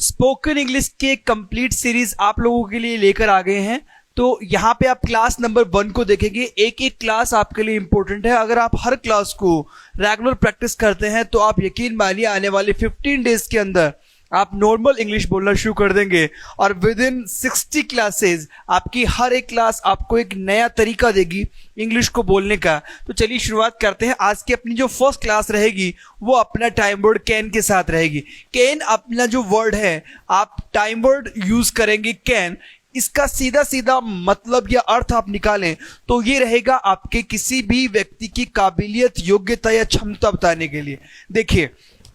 Spoken English के complete series आप लोगों के लिए लेकर आ गए हैं। तो यहाँ पे आप क्लास नंबर 1 को देखेंगे। एक एक क्लास आपके लिए इंपॉर्टेंट है। अगर आप हर क्लास को रेगुलर प्रैक्टिस करते हैं तो आप यकीन मानिए आने वाले 15 डेज के अंदर आप नॉर्मल इंग्लिश बोलना शुरू कर देंगे और विद इन 60 क्लासेस आपकी हर एक क्लास आपको एक नया तरीका देगी इंग्लिश को बोलने का। तो चलिए शुरुआत करते हैं। आज की अपनी जो फर्स्ट क्लास रहेगी वो अपना टाइम वर्ड कैन के साथ रहेगी। कैन अपना जो वर्ड है, आप टाइम वर्ड यूज करेंगे कैन। इसका सीधा सीधा मतलब या अर्थ आप निकालें तो ये रहेगा आपके किसी भी व्यक्ति की काबिलियत, योग्यता या क्षमता बताने के लिए। देखिए,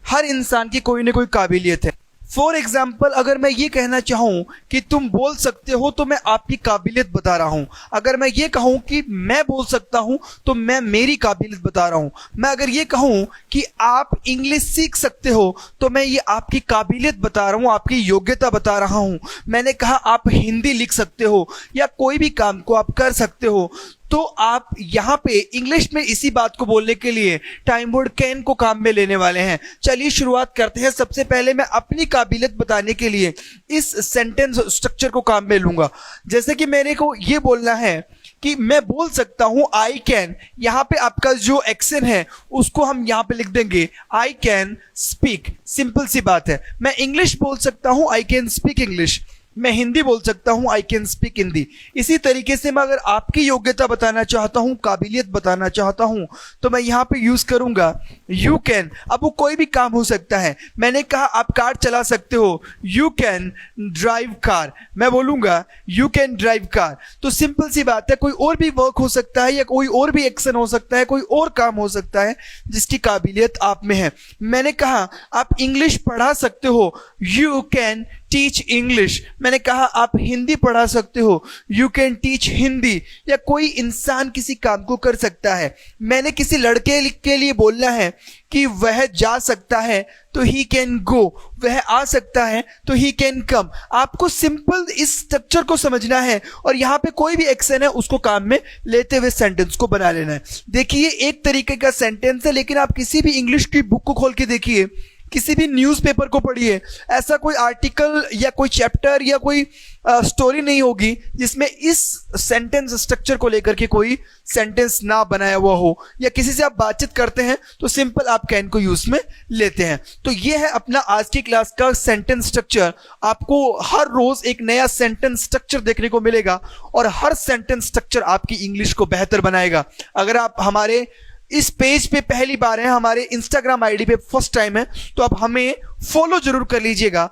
हर इंसान की कोई ना कोई काबिलियत है। फॉर एग्जाम्पल, अगर मैं ये कहना चाहूँ कि तुम बोल सकते हो तो मैं आपकी काबिलियत बता रहा हूँ। अगर मैं ये कहूँ कि मैं बोल सकता हूँ तो मैं मेरी काबिलियत बता रहा हूँ। मैं अगर ये कहूँ कि आप इंग्लिश सीख सकते हो तो मैं ये आपकी काबिलियत बता रहा हूँ, आपकी योग्यता बता रहा हूँ। मैंने कहा आप हिंदी लिख सकते हो या कोई भी काम को आप कर सकते हो, तो आप यहाँ पे इंग्लिश में इसी बात को बोलने के लिए टाइम वर्ड कैन को काम में लेने वाले हैं। चलिए शुरुआत करते हैं। सबसे पहले मैं अपनी काबिलियत बताने के लिए इस सेंटेंस स्ट्रक्चर को काम में लूंगा। जैसे कि मेरे को ये बोलना है कि मैं बोल सकता हूं आई कैन। यहाँ पे आपका जो एक्शन है उसको हम यहाँ पे लिख देंगे आई कैन स्पीक। सिंपल सी बात है। मैं इंग्लिश बोल सकता हूं, आई कैन स्पीक इंग्लिश। मैं हिंदी बोल सकता हूं, आई कैन स्पीक हिंदी। इसी तरीके से मैं अगर आपकी योग्यता बताना चाहता हूं, काबिलियत बताना चाहता हूं, तो मैं यहां पे यूज करूंगा यू कैन। अब वो कोई भी काम हो सकता है। मैंने कहा आप कार चला सकते हो, यू कैन ड्राइव कार। मैं बोलूंगा यू कैन ड्राइव कार। तो सिंपल सी बात है, कोई और भी वर्क हो सकता है या कोई और भी एक्शन हो सकता है, कोई और काम हो सकता है जिसकी काबिलियत आप में है। मैंने कहा आप इंग्लिश पढ़ा सकते हो, यू कैन टीच इंग्लिश। मैंने कहा आप हिंदी पढ़ा सकते हो, यू कैन टीच हिंदी। या कोई इंसान किसी काम को कर सकता है। मैंने किसी लड़के के लिए बोलना है कि वह जा सकता है तो ही कैन गो, वह आ सकता है तो ही कैन कम। आपको सिंपल इस स्ट्रक्चर को समझना है और यहाँ पे कोई भी एक्शन है उसको काम में लेते हुए सेंटेंस को बना लेना है। देखिए, एक तरीके का सेंटेंस है, लेकिन आप किसी भी इंग्लिश की बुक को खोल के देखिए, किसी भी न्यूज़पेपर को पढ़िए, ऐसा कोई आर्टिकल या कोई चैप्टर या कोई स्टोरी नहीं होगी जिसमें इस सेंटेंस स्ट्रक्चर को लेकर के कोई सेंटेंस ना बनाया हुआ हो। या किसी से आप बातचीत करते हैं तो सिंपल आप कैन को यूज में लेते हैं। तो ये है अपना आज की क्लास का सेंटेंस स्ट्रक्चर। आपको हर रोज एक नया सेंटेंस स्ट्रक्चर देखने को मिलेगा और हर सेंटेंस स्ट्रक्चर आपकी इंग्लिश को बेहतर बनाएगा। अगर आप हमारे इस पेज पे पहली बार है, हमारे इंस्टाग्राम आईडी पे फर्स्ट टाइम है, तो आप हमें फॉलो जरूर कर लीजिएगा।